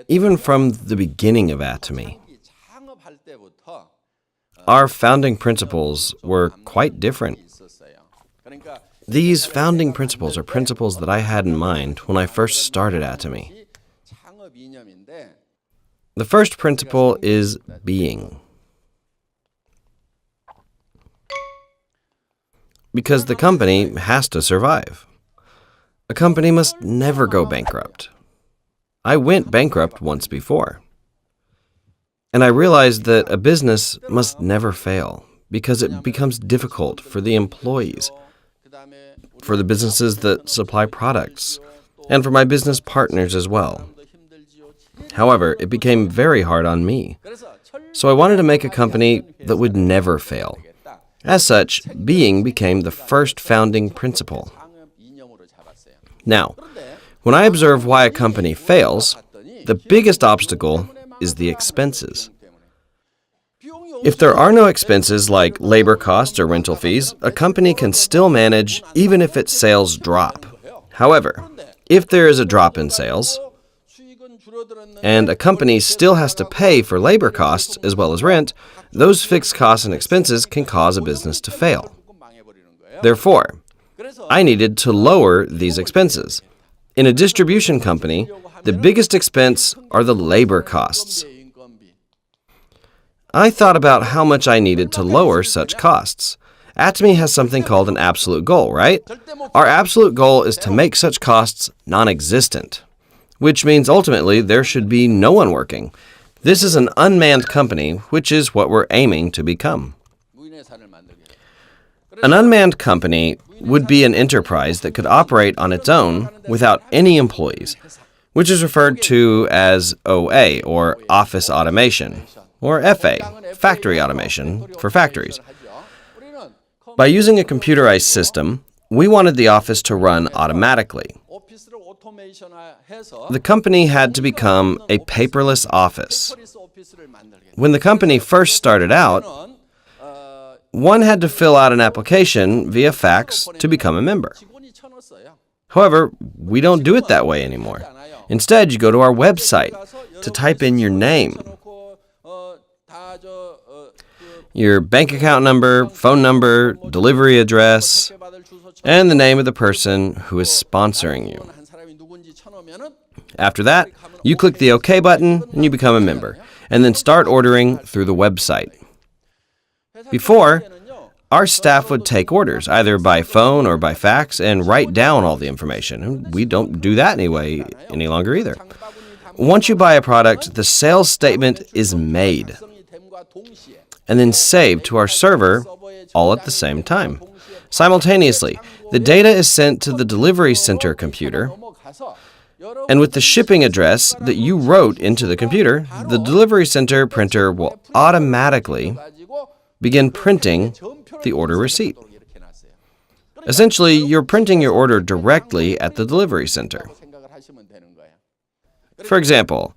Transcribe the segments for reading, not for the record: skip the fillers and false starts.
Even from the beginning of Atomy, our founding principles were quite different. These founding principles are principles that I had in mind when I first started Atomy. The first principle is being. Because the company has to survive. A company must never go bankrupt. I went bankrupt once before. And I realized that a business must never fail because it becomes difficult for the employees, for the businesses that supply products, and for my business partners as well. However, it became very hard on me. So I wanted to make a company that would never fail. As such, being became the first founding principle. Now, when I observe why a company fails, the biggest obstacle is the expenses. If there are no expenses like labor costs or rental fees, a company can still manage even if its sales drop. However, if there is a drop in sales, and a company still has to pay for labor costs as well as rent, those fixed costs and expenses can cause a business to fail. Therefore, I needed to lower these expenses. In a distribution company, the biggest expense are the labor costs. I thought about how much I needed to lower such costs. Atomy has something called an absolute goal, right? Our absolute goal is to make such costs non-existent, which means ultimately there should be no one working. This is an unmanned company, which is what we're aiming to become. An unmanned company would be an enterprise that could operate on its own without any employees, which is referred to as OA, or office automation, or FA, factory automation, for factories. By using a computerized system, we wanted the office to run automatically. The company had to become a paperless office. When the company first started out, one had to fill out an application via fax to become a member. However, we don't do it that way anymore. Instead, you go to our website to type in your name, your bank account number, phone number, delivery address, and the name of the person who is sponsoring you. After that, you click the OK button and you become a member, and then start ordering through the website. Before, our staff would take orders, either by phone or by fax, and write down all the information. We don't do that any longer either. Once you buy a product, the sales statement is made and then saved to our server all at the same time. Simultaneously, the data is sent to the delivery center computer, and with the shipping address that you wrote into the computer, the delivery center printer will automatically begin printing the order receipt. Essentially, you're printing your order directly at the delivery center. For example,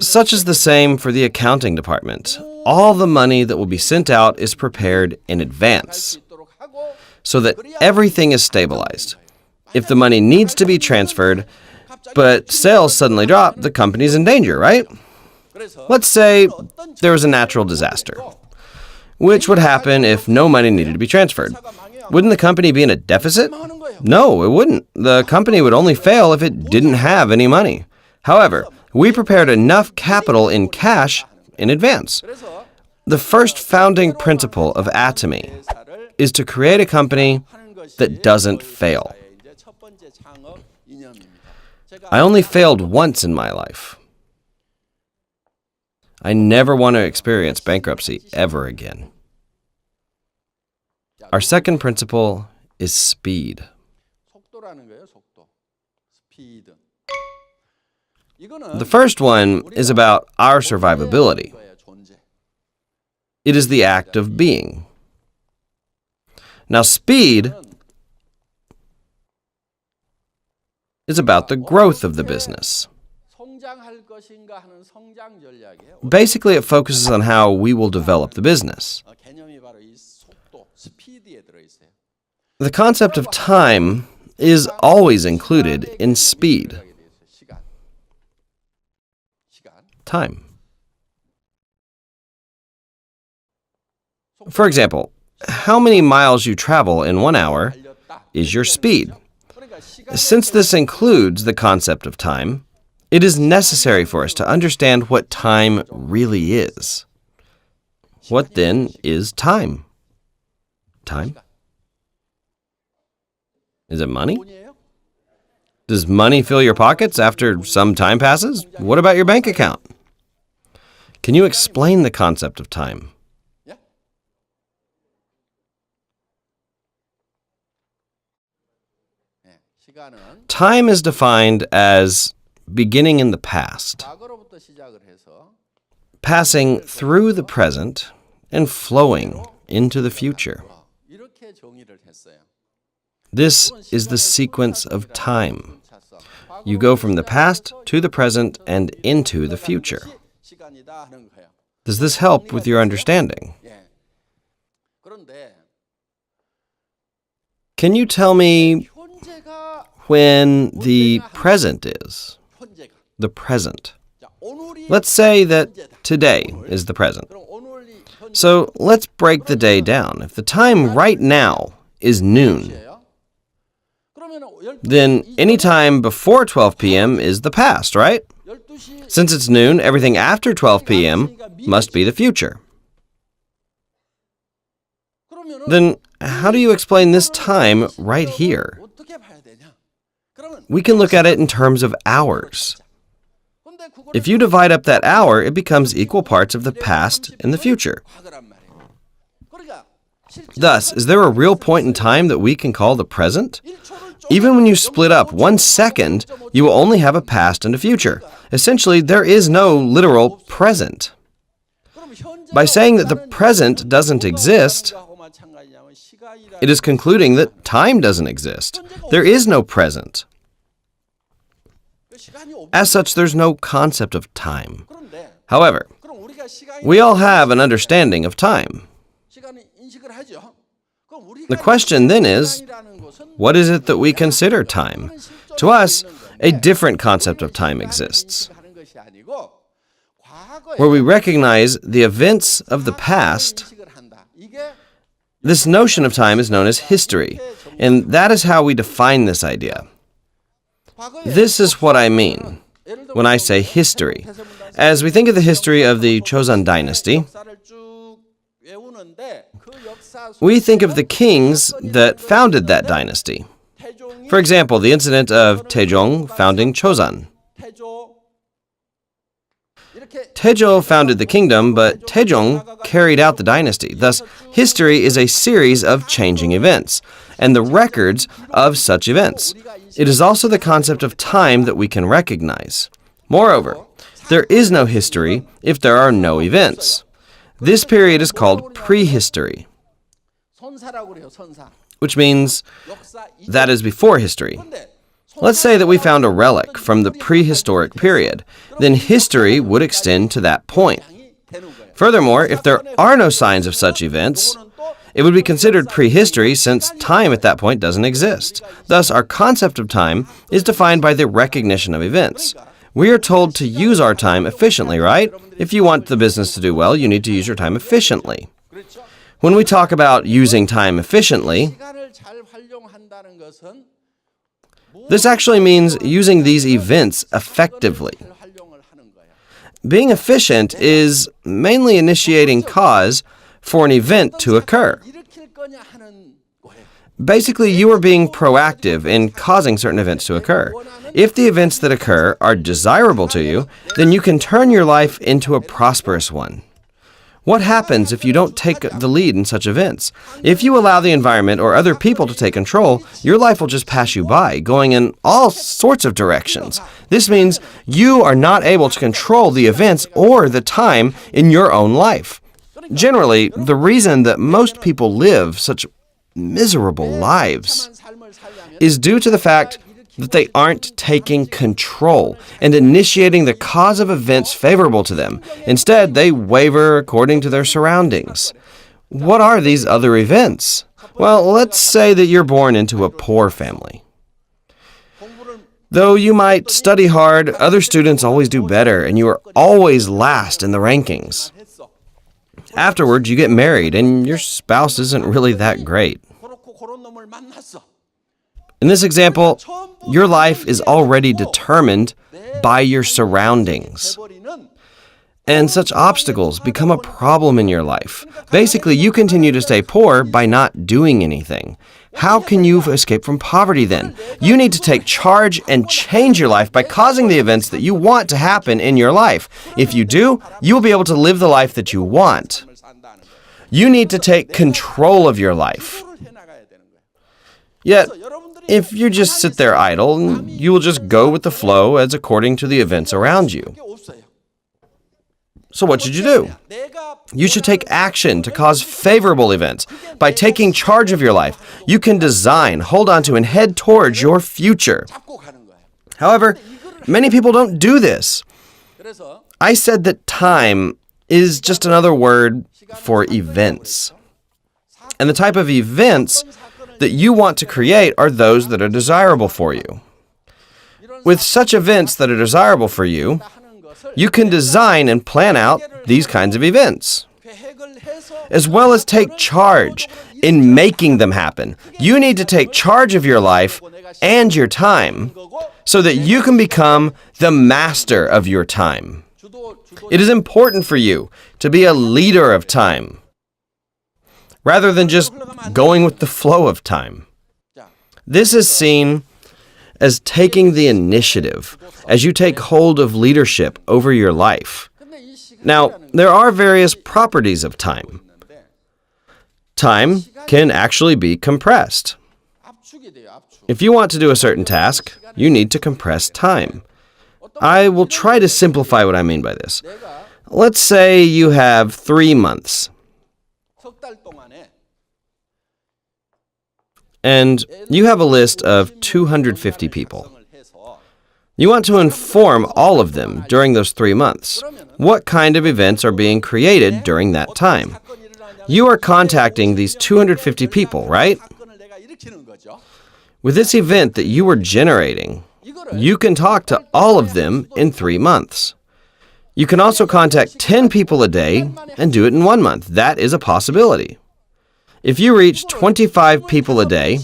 such is the same for the accounting department. All the money that will be sent out is prepared in advance so that everything is stabilized. If the money needs to be transferred, but sales suddenly drop, the company's in danger, right? Let's say there was a natural disaster, which would happen if no money needed to be transferred. Wouldn't the company be in a deficit? No, it wouldn't. The company would only fail if it didn't have any money. However, we prepared enough capital in cash in advance. The first founding principle of Atomy is to create a company that doesn't fail. I only failed once in my life. I never want to experience bankruptcy ever again. Our second principle is speed. The first one is about our survivability. It is the act of being. Now, speed is about the growth of the business. Basically, it focuses on how we will develop the business. The concept of time is always included in speed. time. For example, how many miles you travel in 1 hour is your speed. Since this includes the concept of time, it is necessary for us to understand what time really is. What then is time? Time? Is it money? Does money fill your pockets after some time passes? What about your bank account? Can you explain the concept of time? Time is defined as beginning in the past, passing through the present, and flowing into the future. This is the sequence of time. You go from the past to the present and into the future. Does this help with your understanding? Can you tell me when the present is? The present. Let's say that today is the present. So let's break the day down. If the time right now is noon, then any time before 12 p.m. is the past, right? Since it's noon, everything after 12 p.m. must be the future. Then how do you explain this time right here? We can look at it in terms of hours. If you divide up that hour, it becomes equal parts of the past and the future. Thus, is there a real point in time that we can call the present? Even when you split up 1 second, you will only have a past and a future. Essentially, there is no literal present. By saying that the present doesn't exist, it is concluding that time doesn't exist. There is no present. As such, there's no concept of time. However, we all have an understanding of time. The question then is, what is it that we consider time? To us, a different concept of time exists, where we recognize the events of the past. This notion of time is known as history, and that is how we define this idea. This is what I mean when I say history. As we think of the history of the Joseon dynasty, we think of the kings that founded that dynasty. For example, the incident of Taejong founding Joseon. Taejo founded the kingdom, but Taejong carried out the dynasty. Thus, history is a series of changing events, and the records of such events. It is also the concept of time that we can recognize. Moreover, there is no history if there are no events. This period is called prehistory, which means that is before history. Let's say that we found a relic from the prehistoric period. Then history would extend to that point. Furthermore, if there are no signs of such events, it would be considered prehistory since time at that point doesn't exist. Thus, our concept of time is defined by the recognition of events. We are told to use our time efficiently, right? If you want the business to do well, you need to use your time efficiently. When we talk about using time efficiently, this actually means using these events effectively. Being efficient is mainly initiating cause for an event to occur. Basically, you are being proactive in causing certain events to occur. If the events that occur are desirable to you, then you can turn your life into a prosperous one. What happens if you don't take the lead in such events? If you allow the environment or other people to take control, your life will just pass you by, going in all sorts of directions. This means you are not able to control the events or the time in your own life. Generally, the reason that most people live such miserable lives is due to the fact that they aren't taking control and initiating the cause of events favorable to them. Instead, they waver according to their surroundings. What are these other events? Well, let's say that you're born into a poor family. Though you might study hard, other students always do better, and you are always last in the rankings. Afterwards, you get married, and your spouse isn't really that great. In this example, your life is already determined by your surroundings. And such obstacles become a problem in your life. Basically, you continue to stay poor by not doing anything. How can you escape from poverty then? You need to take charge and change your life by causing the events that you want to happen in your life. If you do, you will be able to live the life that you want. You need to take control of your life. Yet, if you just sit there idle, you will just go with the flow as according to the events around you. So what should you do? You should take action to cause favorable events. By taking charge of your life, you can design, hold on to, and head towards your future. However, many people don't do this. I said that time is just another word for events. And the type of events that you want to create are those that are desirable for you. With such events that are desirable for you, you can design and plan out these kinds of events, as well as take charge in making them happen. You need to take charge of your life and your time so that you can become the master of your time. It is important for you to be a leader of time, rather than just going with the flow of time. This is seen as taking the initiative as you take hold of leadership over your life. Now, there are various properties of time. Time can actually be compressed. If you want to do a certain task, you need to compress time. I will try to simplify what I mean by this. Let's say you have 3 months. And you have a list of 250 people. You want to inform all of them during those 3 months. What kind of events are being created during that time? You are contacting these 250 people, right? With this event that you are generating, you can talk to all of them in 3 months. You can also contact 10 people a day and do it in 1 month. That is a possibility. If you reach 25 people a day,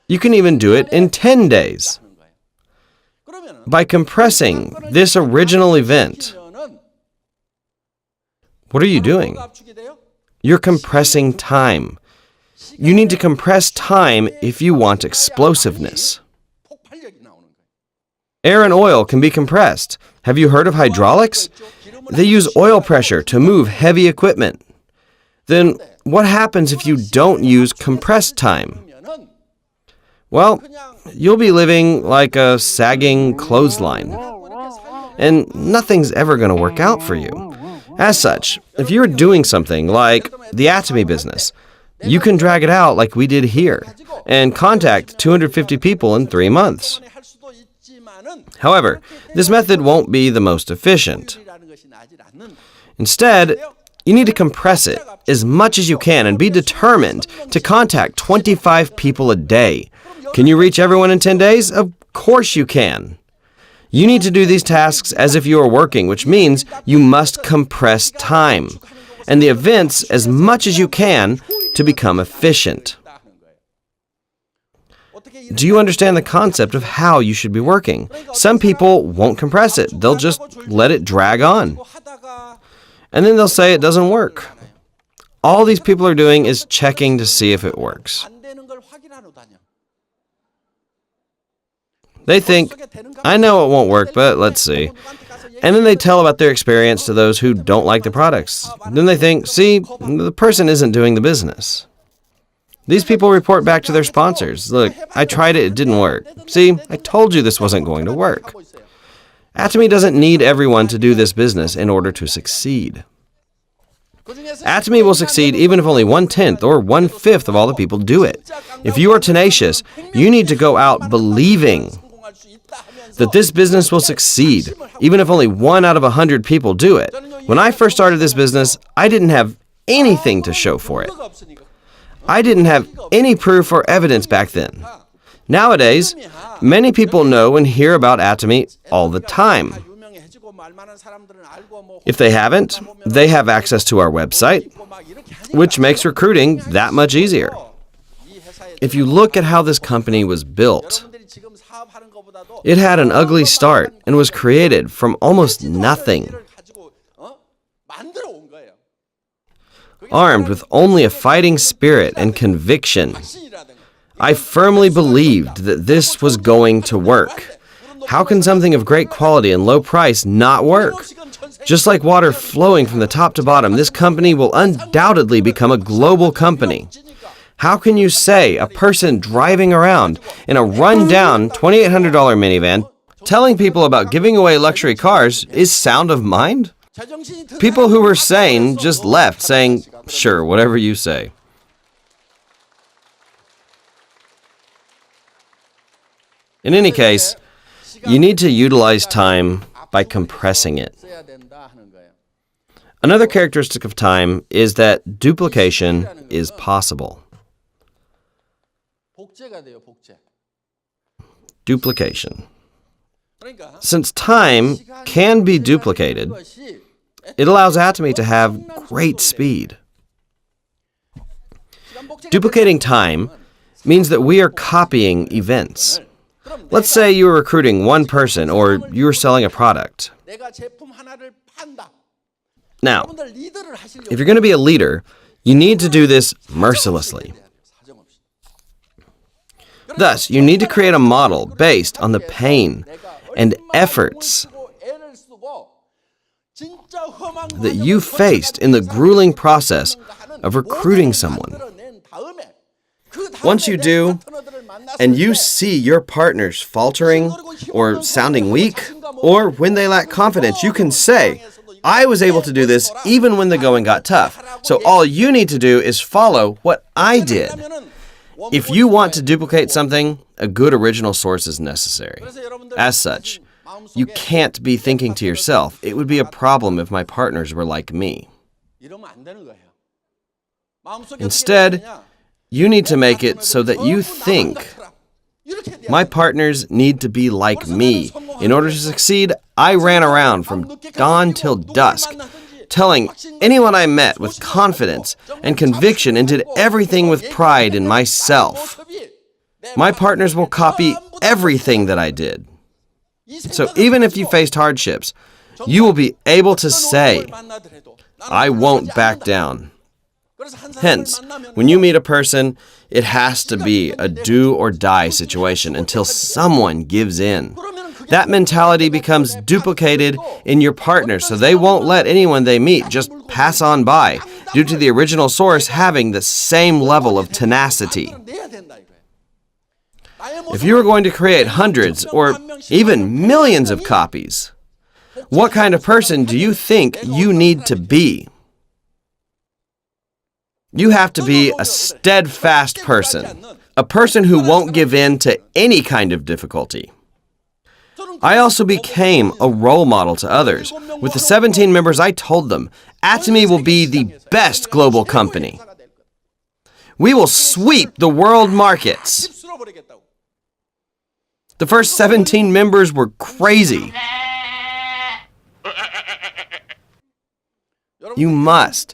you can even do it in 10 days. By compressing this original event, what are you doing? You're compressing time. You need to compress time if you want explosiveness. Air and oil can be compressed. Have you heard of hydraulics? They use oil pressure to move heavy equipment. Then what happens if you don't use compressed time? Well, you'll be living like a sagging clothesline, and nothing's ever going to work out for you. As such, if you're doing something like the atomy business, you can drag it out like we did here and contact 250 people in 3 months. However, this method won't be the most efficient. Instead, you need to compress it as much as you can and be determined to contact 25 people a day. Can you reach everyone in 10 days? Of course you can. You need to do these tasks as if you are working, which means you must compress time and the events as much as you can to become efficient. Do you understand the concept of how you should be working? Some people won't compress it. They'll just let it drag on. And then they'll say it doesn't work. All these people are doing is checking to see if it works. They think, I know it won't work, but let's see. And then they tell about their experience to those who don't like the products. Then they think, see, the person isn't doing the business. These people report back to their sponsors. Look, I tried it, it didn't work. See, I told you this wasn't going to work. Atomy doesn't need everyone to do this business in order to succeed. Atomy will succeed even if only 1/10 or 1/5 of all the people do it. If you are tenacious, you need to go out believing that this business will succeed, even if only 1 out of 100 people do it. When I first started this business, I didn't have anything to show for it. I didn't have any proof or evidence back then. Nowadays, many people know and hear about Atomy all the time. If they haven't, they have access to our website, which makes recruiting that much easier. If you look at how this company was built, it had an ugly start and was created from almost nothing. Armed with only a fighting spirit and conviction, I firmly believed that this was going to work. How can something of great quality and low price not work? Just like water flowing from the top to bottom, this company will undoubtedly become a global company. How can you say a person driving around in a run-down $2,800 minivan telling people about giving away luxury cars is sound of mind? People who were sane just left saying, "Sure, whatever you say." In any case, you need to utilize time by compressing it. Another characteristic of time is that duplication is possible. Duplication. Since time can be duplicated, it allows Atomy to have great speed. Duplicating time means that we are copying events. Let's say you are recruiting one person or you are selling a product. Now, if you're going to be a leader, you need to do this mercilessly. Thus, you need to create a model based on the pain and efforts that you faced in the grueling process of recruiting someone. Once you do, and you see your partners faltering or sounding weak, or when they lack confidence, you can say, "I was able to do this even when the going got tough. So all you need to do is follow what I did." If you want to duplicate something, a good original source is necessary. As such, you can't be thinking to yourself, "It would be a problem if my partners were like me." Instead, you need to make it so that you think, "My partners need to be like me. In order to succeed, I ran around from dawn till dusk, telling anyone I met with confidence and conviction and did everything with pride in myself. My partners will copy everything that I did." So even if you faced hardships, you will be able to say, "I won't back down." Hence, when you meet a person, it has to be a do-or-die situation until someone gives in. That mentality becomes duplicated in your partner, so they won't let anyone they meet just pass on by, due to the original source having the same level of tenacity. If you are going to create hundreds or even millions of copies, what kind of person do you think you need to be? You have to be a steadfast person, a person who won't give in to any kind of difficulty. I also became a role model to others. With the 17 members, I told them, Atomy will be the best global company. We will sweep the world markets. The first 17 members were crazy. You must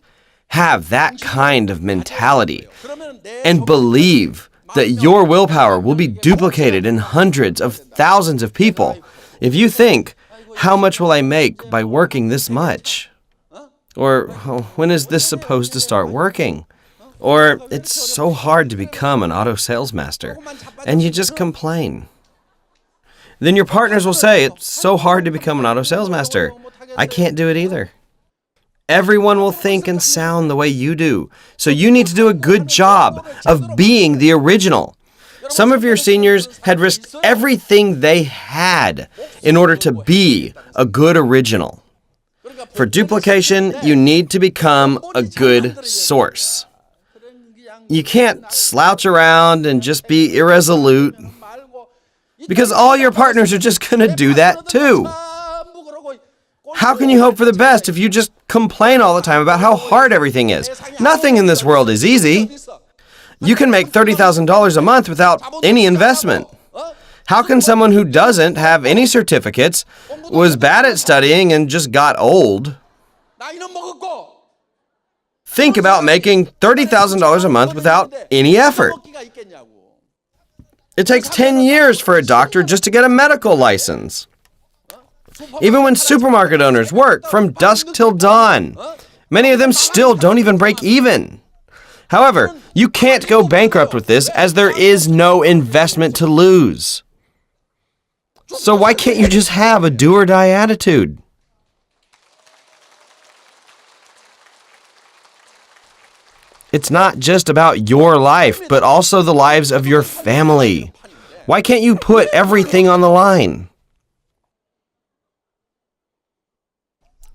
have that kind of mentality and believe that your willpower will be duplicated in hundreds of thousands of people. If you think, "How much will I make by working this much?" Or, "Oh, when is this supposed to start working?" Or, "It's so hard to become an auto sales master," and you just complain. Then your partners will say, "It's so hard to become an auto sales master. I can't do it either." Everyone will think and sound the way you do, so you need to do a good job of being the original. Some of your seniors had risked everything they had in order to be a good original. For duplication, you need to become a good source. You can't slouch around and just be irresolute, because all your partners are just going to do that too. How can you hope for the best if you just complain all the time about how hard everything is? Nothing in this world is easy. You can make $30,000 a month without any investment. How can someone who doesn't have any certificates, was bad at studying, and just got old, think about making $30,000 a month without any effort? It takes 10 years for a doctor just to get a medical license. Even when supermarket owners work from dusk till dawn, many of them still don't even break even. However, you can't go bankrupt with this as there is no investment to lose. So why can't you just have a do-or-die attitude? It's not just about your life, but also the lives of your family. Why can't you put everything on the line?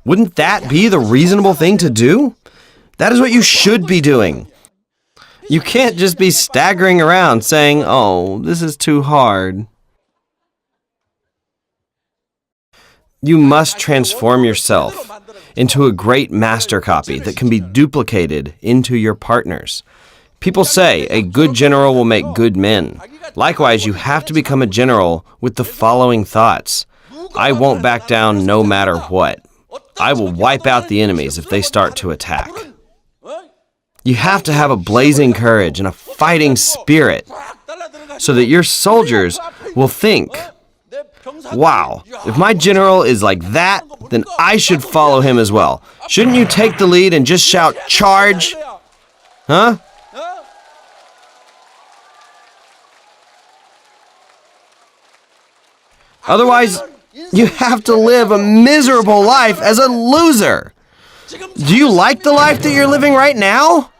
Wouldn't that be the reasonable thing to do? That is what you should be doing. You can't just be staggering around saying, "Oh, this is too hard." You must transform yourself into a great master copy that can be duplicated into your partners. People say a good general will make good men. Likewise, you have to become a general with the following thoughts. I won't back down no matter what. I will wipe out the enemies if they start to attack. You have to have a blazing courage and a fighting spirit so that your soldiers will think, wow, if my general is like that, then I should follow him as well. Shouldn't you take the lead and just shout, "Charge"? Huh? Otherwise, you have to live a miserable life as a loser. Do you like the life that you're living right now?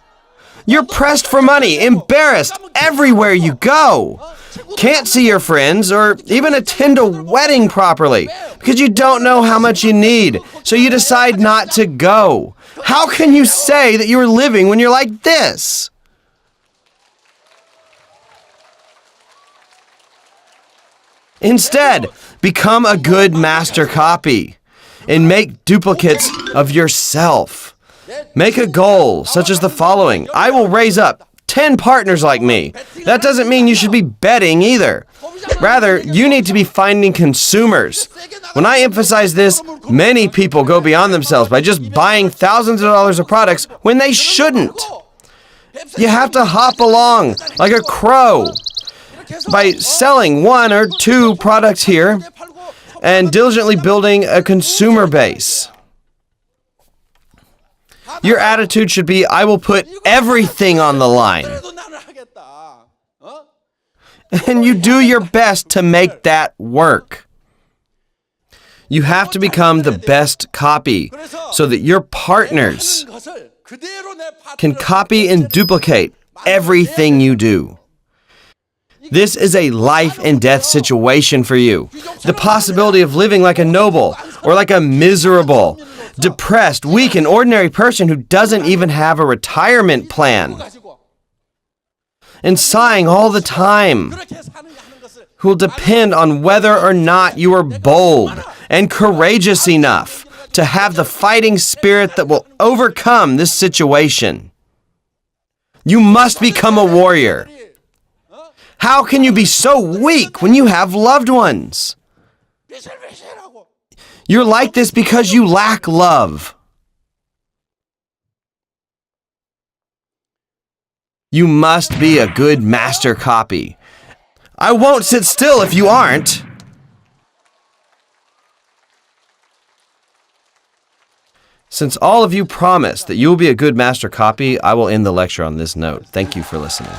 You're pressed for money, embarrassed everywhere you go. Can't see your friends or even attend a wedding properly because you don't know how much you need, so you decide not to go. How can you say that you're living when you're like this? Instead, become a good master copy and make duplicates of yourself. Make a goal such as the following: I will raise up 10 partners like me. That doesn't mean you should be betting either. Rather, you need to be finding consumers. When I emphasize this, many people go beyond themselves by just buying thousands of dollars of products when they shouldn't. You have to hop along like a crow by selling 1 or 2 products here and diligently building a consumer base. Your attitude should be, I will put everything on the line. And you do your best to make that work. You have to become the best copy so that your partners can copy and duplicate everything you do. This is a life and death situation for you. The possibility of living like a noble or like a miserable, depressed, weak, and ordinary person who doesn't even have a retirement plan and sighing all the time, who will depend on whether or not you are bold and courageous enough to have the fighting spirit that will overcome this situation. You must become a warrior. How can you be so weak when you have loved ones? You're like this because you lack love. You must be a good master copy. I won't sit still if you aren't. Since all of you promised that you will be a good master copy, I will end the lecture on this note. Thank you for listening.